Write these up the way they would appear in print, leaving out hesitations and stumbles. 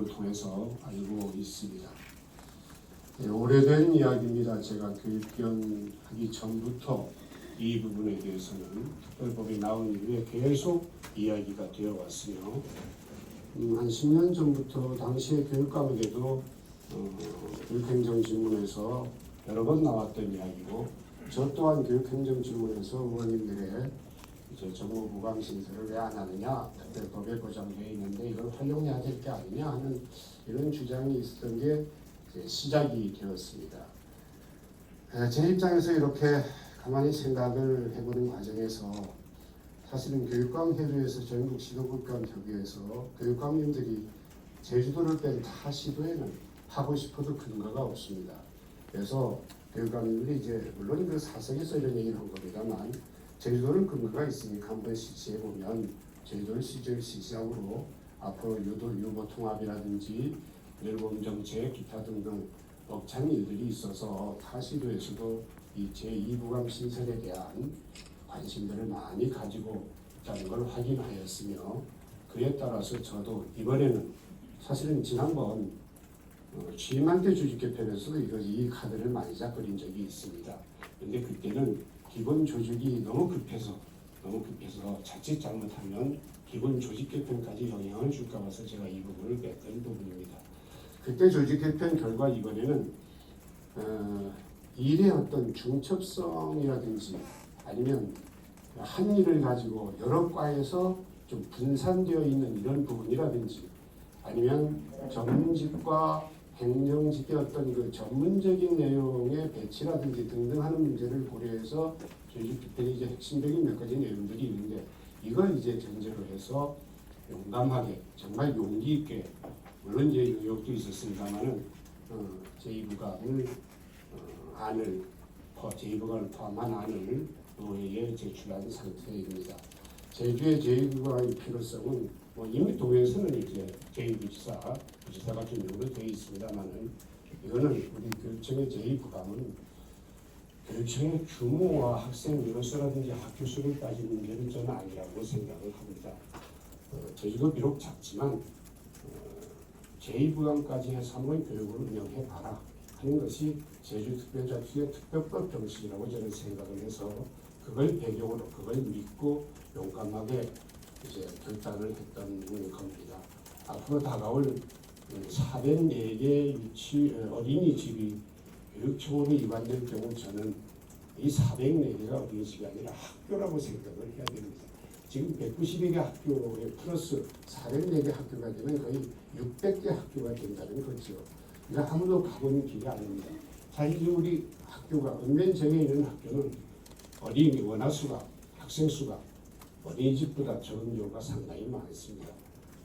방송을 통해서 알고 있습니다. 네, 오래된 이야기입니다. 제가 교육위원 하기 전부터 이 부분에 대해서는 특별법이 나온 이후에 계속 이야기가 되어 왔으며 한 10년 전부터 당시의 교육감에게도 교육행정질문에서 여러 번 나왔던 이야기고 저 또한 교육행정질문에서 의원님들의 이제 정무부감 신설을 왜 안 하느냐, 특별법에 보장되어 있는데 이걸 활용해야 될 게 아니냐 하는 이런 주장이 있었던 게 이제 시작이 되었습니다. 제 입장에서 이렇게 가만히 생각을 해보는 과정에서 사실은 교육감 협의회에서 전국 시도국감 협의회에서 교육감님들이 제주도를 뺀 타 시도에는 하고 싶어도 근거가 없습니다. 그래서 교육감님들이 이제 물론 그 사석에서 이런 얘기를 한 겁니다만 제주도는 근거가 있으니까 한번 실시해 보면 제주도를 시작으로 앞으로 유보 통합이라든지 일본 정책 기타 등등 벅찬 일들이 있어서 타 시도에서도 이 제2부감 신설에 대한 관심들을 많이 가지고 있다는 걸 확인하였으며 그에 따라서 저도 이번에는 사실은 지난번 취임할 때 조직개편에서도 이 카드를 많이 잡거린 적이 있습니다. 그런데 그때는 기본 조직이 너무 급해서 자칫 잘못하면 기본 조직 개편까지 영향을 줄까 봐서 제가 이 부분을 뺐던 부분입니다. 그때 조직 개편 결과 이번에는 일의 어떤 중첩성이라든지 아니면 한 일을 가지고 여러 과에서 좀 분산되어 있는 이런 부분이라든지 아니면 전문직과 행정직의 어떤 그 전문적인 내용의 배치라든지 등등 하는 문제를 고려해서 조직 개편의 이제 핵심적인 몇 가지 내용들이 있는데 이걸 이제 전제로 해서 용감하게 정말 용기 있게 물론 이제 의혹도 있었습니다만은 제2부감을 제2부감을 포함한 안을 의회에 제출한 상태입니다. 제주의 제2부감의 필요성은 이미 도에서는 이제 제2부지사가 기준으로 되어 있습니다만은 이거는 우리 교육청의 제2부감은 교육청의 규모와 학생 인원수라든지 학교 수를 따지는 문제는 저는 아니라고 생각을 합니다. 제주도 비록 작지만 제2부감까지 해서 한번 교육을 운영해봐라 하는 것이 제주특별자치의 특별법 정신이라고 저는 생각을 해서 그걸 배경으로 그걸 믿고 용감하게 이제 결단을 했던 겁니다. 앞으로 다가올 404개 어린이집이 교육청으로 이관될 경우 저는 이 404개가 어린이집이 아니라 학교라고 생각을 해야 됩니다. 지금 192개 학교에 플러스 404개 학교가 되면 거의 600개 학교가 된다는 거죠. 그러니까 아무도 가보는 길이 아닙니다. 사실 우리 학교가 읍면정에 있는 학교는 어린이 원화수가 학생 수가 어린이집보다 적은 경우가 상당히 많습니다.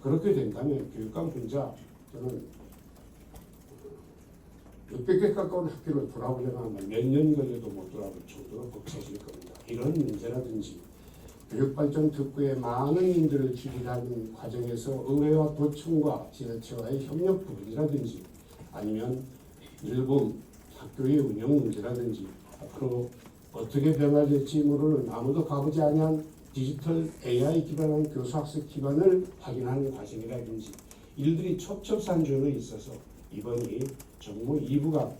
그렇게 된다면 교육감 혼자 저는 600개 가까운 학교를 돌아보려면 몇 년 걸려도 못 돌아볼 정도로 벅차질 겁니다. 이런 문제라든지 교육발전 특구에 많은 인들을 기술하는 과정에서 의회와 도청과 지자체와의 협력 부분이라든지 아니면 일부 학교의 운영 문제라든지 앞으로 어떻게 변화될지 모르는 아무도 가보지 않은 디지털 AI 기반한 교수학습 기반을 확인하는 과정이라든지 일들이 첩첩산중에 있어서 이번이 정무 2부감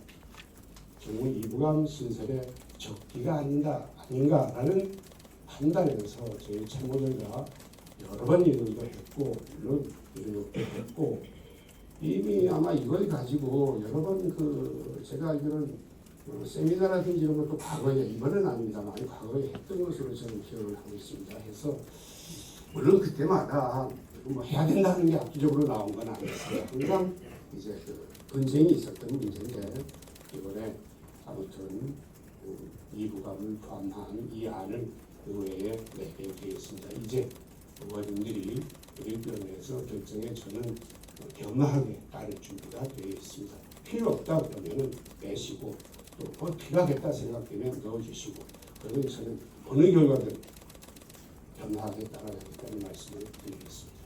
신설의 적기가 아닌가라는 판단에서 저희 참모들과 여러 번 의논도 했고 물론 의혹도 했고 이미 아마 이걸 가지고 여러 번 제가 알기로는 세미나라든지 이런 것도 과거에 이번은 아닙니다만 과거에 했던 것으로 저는 기억을 하고 있습니다. 해서 물론 그때마다 해야 된다는 게 압도적으로 나온 건 아니었어요. 항상 이제 분쟁이 있었던 문제인데 이번에 아무튼 2부감을 포함한 이 안을 의회에 내게 되었습니다. 이제 의원님들이 의견에서 결정에 저는 겸허하게 따를 준비가 되어 있습니다. 필요 없다 그러면은 빼시고 또 필요하겠다 생각되면 넣어주시고 그러면 저는 어느 결과든 겸허하게 따라가겠다는 말씀을 드리겠습니다.